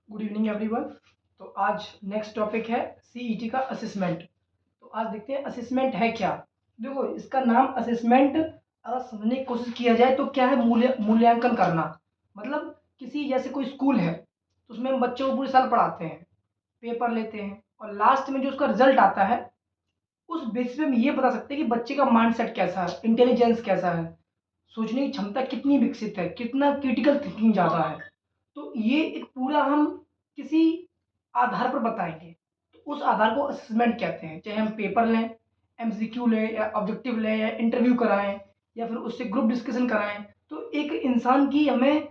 Good evening everyone. तो आज next topic है सीईटी का असेसमेंट। तो आज देखते हैं असेसमेंट है क्या। देखो, इसका नाम असेसमेंट अगर समझने की कोशिश किया जाए तो क्या है, मूल्यांकन करना। मतलब किसी जैसे कोई स्कूल है तो उसमें हम बच्चों को पूरे साल पढ़ाते हैं, पेपर लेते हैं और लास्ट में जो उसका रिजल्ट आता है उस बेसिस पे हम ये बता सकते हैं कि बच्चे का माइंडसेट कैसा है, इंटेलिजेंस कैसा है, सोचने की क्षमता कितनी विकसित है, कितना क्रिटिकल थिंकिंग ज़्यादा है। तो ये एक पूरा हम किसी आधार पर बताएंगे, तो उस आधार को असेसमेंट कहते हैं। चाहे हम पेपर लें, एमसीक्यू लें या ऑब्जेक्टिव लें या इंटरव्यू कराएं या फिर उससे ग्रुप डिस्कशन कराएं, तो एक इंसान की हमें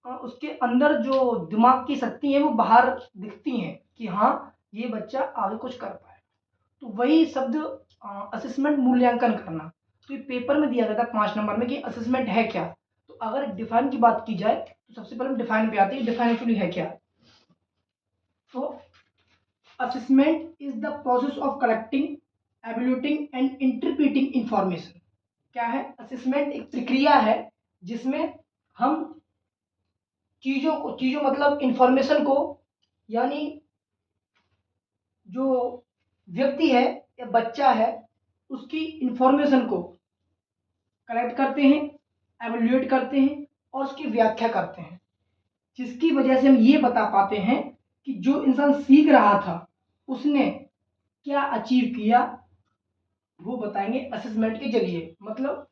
उसके अंदर जो दिमाग की शक्ति है वो बाहर दिखती हैं कि हाँ, ये बच्चा आगे कुछ कर पाए। तो वही शब्द असेसमेंट, मूल्यांकन करना। तो ये पेपर में दिया गया था 5 नंबर में कि असेसमेंट है क्या। तो अगर डिफाइन की बात की जाए तो सबसे पहले हम डिफाइन पे आते हैं, डिफाइन एक्चुअली है क्या। तो assessment is the process of collecting, evaluating and interpreting information. क्या है असेसमेंट? एक प्रक्रिया है जिसमें हम चीजों मतलब इंफॉर्मेशन को, यानी जो व्यक्ति है या बच्चा है उसकी इंफॉर्मेशन को कलेक्ट करते हैं, एवेल्यूएट करते हैं और उसकी व्याख्या करते हैं, जिसकी वजह से हम ये बता पाते हैं कि जो इंसान सीख रहा था उसने क्या अचीव किया, वो बताएंगे असेसमेंट के जरिए। मतलब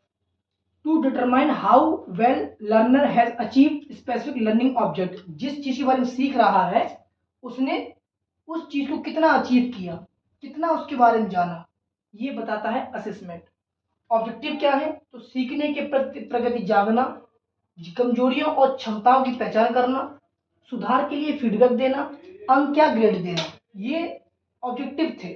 to determine how well learner has achieve specific learning object. जिस चीज के बारे में सीख रहा है उसने उस चीज को कितना अचीव किया, कितना उसके बारे में जाना, ये बताता है असेसमेंट। ऑब्जेक्टिव क्या है? तो सीखने के प्रति प्रगति जानना, कमजोरियों और क्षमताओं की पहचान करना, सुधार के लिए फीडबैक देना, अंक या ग्रेड देना, ये ऑब्जेक्टिव थे।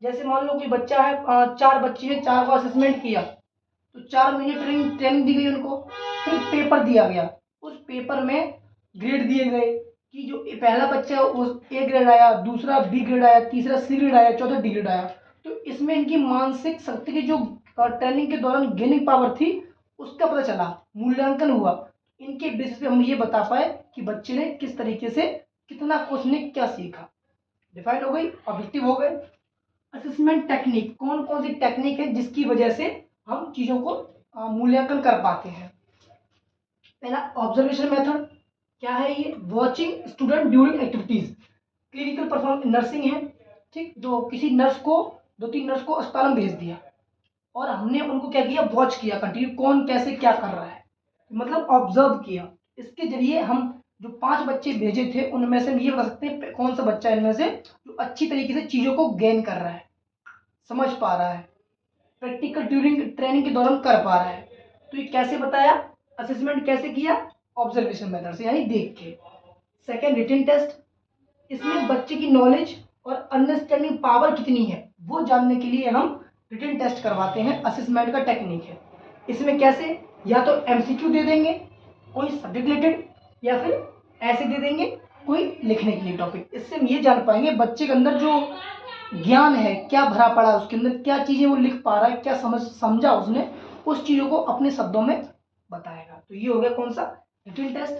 जैसे मान लो कोई बच्चा है, 4 बच्चे हैं, 4 को असेसमेंट किया तो 4 महीने ट्रेनिंग दी गई उनको, फिर पेपर दिया गया। उस पेपर में ग्रेड दिए गए कि जो पहला बच्चा है वो ए ग्रेड आया, दूसरा बी ग्रेड आया, तीसरा सी ग्रेड आया, चौथा डी ग्रेड आया। तो इसमें इनकी मानसिक शक्ति की जो ट्रेनिंग के दौरान गेनिंग पावर थी उसका पता चला, मूल्यांकन हुआ। इनके बेसिस पे हम ये बता पाए कि बच्चे ने किस तरीके से, कितना कुछ ने क्या सीखा। डिफाइन हो गई, ऑब्जेक्टिव हो गए। असेसमेंट टेक्निक, कौन कौन सी टेक्निक है जिसकी वजह से हम चीजों को मूल्यांकन कर पाते हैं। पहला ऑब्जर्वेशन मेथड। क्या है ये? Watching student during activities. Clinical performance nursing है, ठीक, जो किसी नर्स को, 2-3 नर्स को अस्पताल में भेज दिया और हमने उनको क्या किया, वॉच किया कंटिन्यू, कौन कैसे क्या कर रहा है, मतलब ऑब्जर्व किया। इसके जरिए हम जो 5 बच्चे भेजे थे उनमें से हम ये बता सकते हैं कौन सा बच्चा इनमें से जो अच्छी तरीके से चीजों को गेन कर रहा है, समझ पा रहा है, प्रैक्टिकल ड्यूरिंग ट्रेनिंग के दौरान कर पा रहा है। तो ये कैसे बताया, असेसमेंट कैसे किया? ऑब्जर्वेशन मेथड से, यानी देख के। Second, written test. इसमें बच्चे की नॉलेज और अंडरस्टैंडिंग पावर कितनी है वो जानने के लिए हम रिटन टेस्ट करवाते हैं, असेसमेंट का टेक्निक है। इसमें कैसे, या तो एमसीक्यू दे देंगे कोई सब्जेक्ट रिलेटेड, या फिर ऐसे दे देंगे कोई लिखने के लिए टॉपिक। इससे हम ये जान पाएंगे बच्चे के अंदर जो ज्ञान है क्या भरा पड़ा है, उसके अंदर क्या चीजें वो लिख पा रहा है, क्या समझा उसने, उस चीजों को अपने शब्दों में बताएगा। तो ये हो गया कौन सा, रिटन टेस्ट।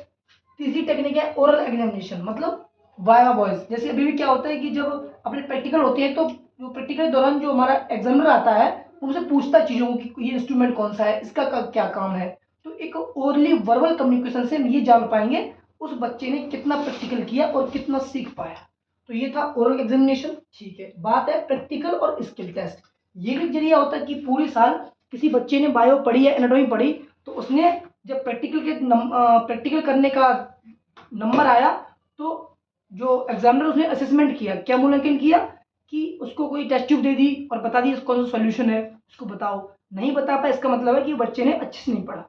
तीसरी टेक्निक है ओरल एग्जामिनेशन, मतलब वाइवा वॉइस। जैसे अभी भी क्या होता है कि जब अपने प्रैक्टिकल होते हैं तो जो प्रैक्टिकल के दौरान जो हमारा एग्जामिनर आता है उनसे पूछता है चीजों को कि ये इंस्ट्रूमेंट कौन सा है, इसका क्या काम है। तो एक ओरली वर्बल कम्युनिकेशन से हम ये जान पाएंगे उस बच्चे ने कितना प्रैक्टिकल किया और कितना सीख पाया। तो ये था ओरल एग्जामिनेशन, ठीक है। बात है प्रैक्टिकल और स्किल टेस्ट। ये भी जरिया होता है कि पूरी साल किसी बच्चे ने बायो पढ़ी या एनाटॉमी पढ़ी, तो उसने जब प्रैक्टिकल करने का नंबर आया तो जो एग्जामिनर उसने असेसमेंट किया, क्या मूल्यांकन किया कि उसको कोई टेस्ट ट्यूब दे दी और बता दी कौन सा सॉल्यूशन है, उसको बताओ। नहीं बता पाया, इसका मतलब है कि बच्चे ने अच्छे से नहीं पढ़ा।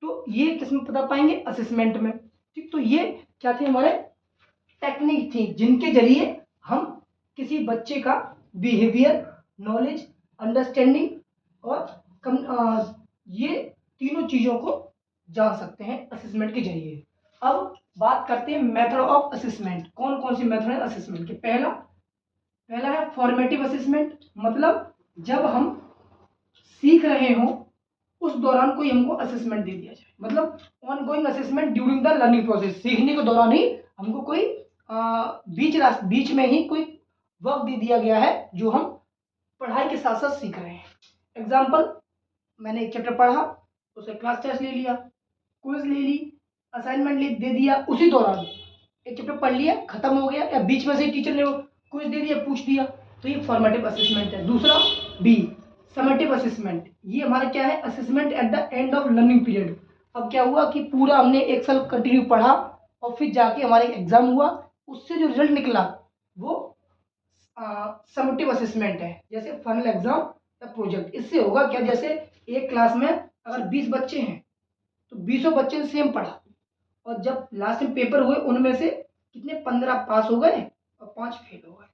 तो ये किसमें बता पाएंगे, असेसमेंट में, ठीक। तो ये क्या थे, हमारे टेक्निक थी जिनके जरिए हम किसी बच्चे का बिहेवियर, नॉलेज, अंडरस्टैंडिंग और ये तीनों चीजों को जान सकते हैं असेसमेंट के जरिए। अब बात करते हैं मेथड ऑफ असेसमेंट। कौन कौन सी मेथड है असेसमेंट के? पहला है फॉर्मेटिव असेसमेंट, मतलब जब हम सीख रहे हो उस दौरान कोई हमको असेसमेंट दे दिया जाए, मतलब ongoing assessment during the learning process. सीखने के दौरान ही हमको कोई बीच में ही कोई वर्क दे दिया गया है जो हम पढ़ाई के साथ साथ सीख रहे हैं। एग्जाम्पल, मैंने एक चैप्टर पढ़ा, उसका क्लास टेस्ट ले लिया, क्विज ले ली, असाइनमेंट दे दिया, उसी दौरान एक चैप्टर पढ़ लिया, खत्म हो गया, या बीच में से टीचर ने क्विज दे दिया, पूछ दिया, तो ये फॉर्मेटिव असेसमेंट है। दूसरा बी, समेटिव असेसमेंट। ये हमारा क्या है, assessment at the end of learning period. अब क्या हुआ कि पूरा हमने एक साल कंटिन्यू पढ़ा और फिर जाके हमारा एग्जाम हुआ, उससे जो रिजल्ट निकला वो समेटिव असेसमेंट है। जैसे फाइनल एग्जाम या प्रोजेक्ट। इससे होगा क्या, जैसे एक क्लास में अगर 20 बच्चे हैं तो 20 बच्चे ने सेम पढ़ा, और जब लास्ट में पेपर हुए उनमें से कितने 15 पास हो गए और 5 फेल हो गए।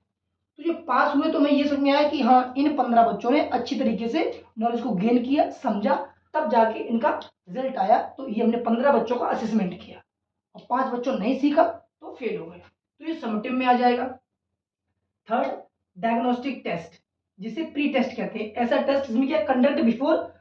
तो जो पास हुए तो मैं ये समझ में आया कि हाँ, इन 15 बच्चों ने अच्छी तरीके से नॉलेज को गेन किया, समझा, तब जाके इनका रिजल्ट आया। तो ये हमने 15 बच्चों का असेसमेंट किया और 5 बच्चों नहीं सीखा तो फेल हो गए, तो ये समेटिव में आ जाएगा। थर्ड, डायग्नोस्टिक टेस्ट, जिसे प्री टेस्ट कहते हैं। ऐसा टेस्ट जिसमें क्या, conduct before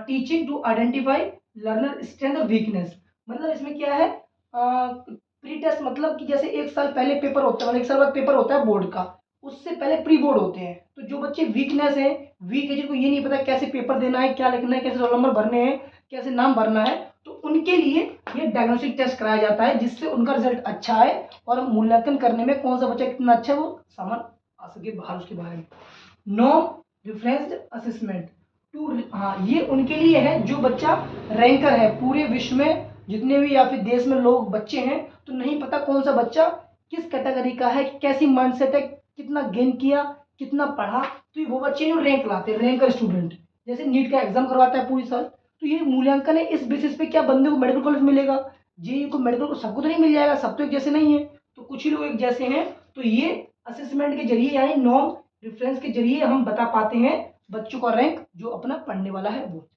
teaching to identify learner strength और वीकनेस। मतलब इसमें क्या है, प्री टेस्ट मतलब कि जैसे एक साल पहले पेपर होता है, मतलब एक साल बाद पेपर होता है बोर्ड का, उससे पहले प्री बोर्ड होते हैं। तो जो बच्चे वीकनेस है, वीक है, जिनको ये नहीं पता कैसे पेपर देना है, क्या लिखना है, कैसे रोल नंबर भरने हैं, कैसे नाम भरना है, तो उनके लिए ये डायग्नोस्टिक टेस्ट कराया जाता है, जिससे उनका रिजल्ट अच्छा है और मूल्यांकन करने में कौन सा बच्चा कितना अच्छा है वो समझ आ सके बाहर उसके बारे में। नॉन रेफरेंस्ड असेसमेंट टू, हाँ, ये उनके लिए है जो बच्चा रैंकर है, पूरे विश्व में जितने भी या फिर देश में लोग बच्चे हैं, तो नहीं पता कौन सा बच्चा किस कैटेगरी का है, कैसी माइंडसेट है, कितना गेन किया, कितना पढ़ा, तो वो बच्चे जो रैंक लाते हैं, रैंकर स्टूडेंट। जैसे नीट का एग्जाम करवाता है पूरी साल, तो ये मूल्यांकन है, इस बेसिस पे क्या बंदे को मेडिकल कॉलेज मिलेगा, जेईई को मेडिकल को सबको तो नहीं मिल जाएगा, सब तो एक जैसे नहीं है, तो कुछ ही लोग एक जैसे हैं। तो ये असेसमेंट के जरिए यानी नॉन रेफरेंस के जरिए हम बता पाते हैं बच्चों का रैंक जो अपना पढ़ने वाला है वो।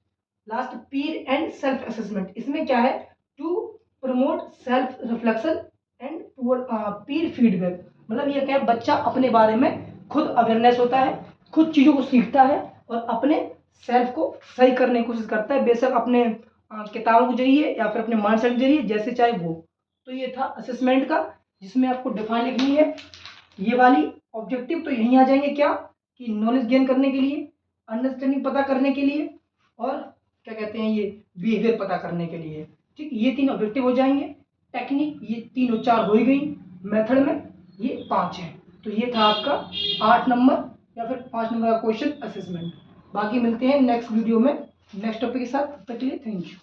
Last, Pir and self assessment. इसमें क्या है, to promote self reflection and peer feedback. मतलब ये क्या है, बच्चा अपने बारे में खुद अवेयरनेस होता है, खुद चीज़ों को सीखता है और अपने सेल्फ को सही करने की कोशिश करता है, बेशक अपने किताबों के जरिए या फिर अपने माइंडसेट के जरिए, जैसे चाहे वो। तो ये था असेसमेंट का, जिसमें आपको डिफाइन लिखनी है ये वाली। ऑब्जेक्टिव तो यहीं आ जाएंगे क्या, कि नॉलेज गेन करने के लिए, अंडरस्टैंडिंग पता करने के लिए, और क्या कहते हैं ये बिहेवियर पता करने के लिए। ठीक, ये 3 ऑब्जेक्टिव हो जाएंगे। टेक्निक ये 3 और 4 हो ही गई, मेथड में ये 5 है। तो ये था आपका 8 नंबर या फिर 5 नंबर का क्वेश्चन असेसमेंट। बाकी मिलते हैं नेक्स्ट वीडियो में नेक्स्ट टॉपिक के साथ। तब तक के लिए थैंक यू।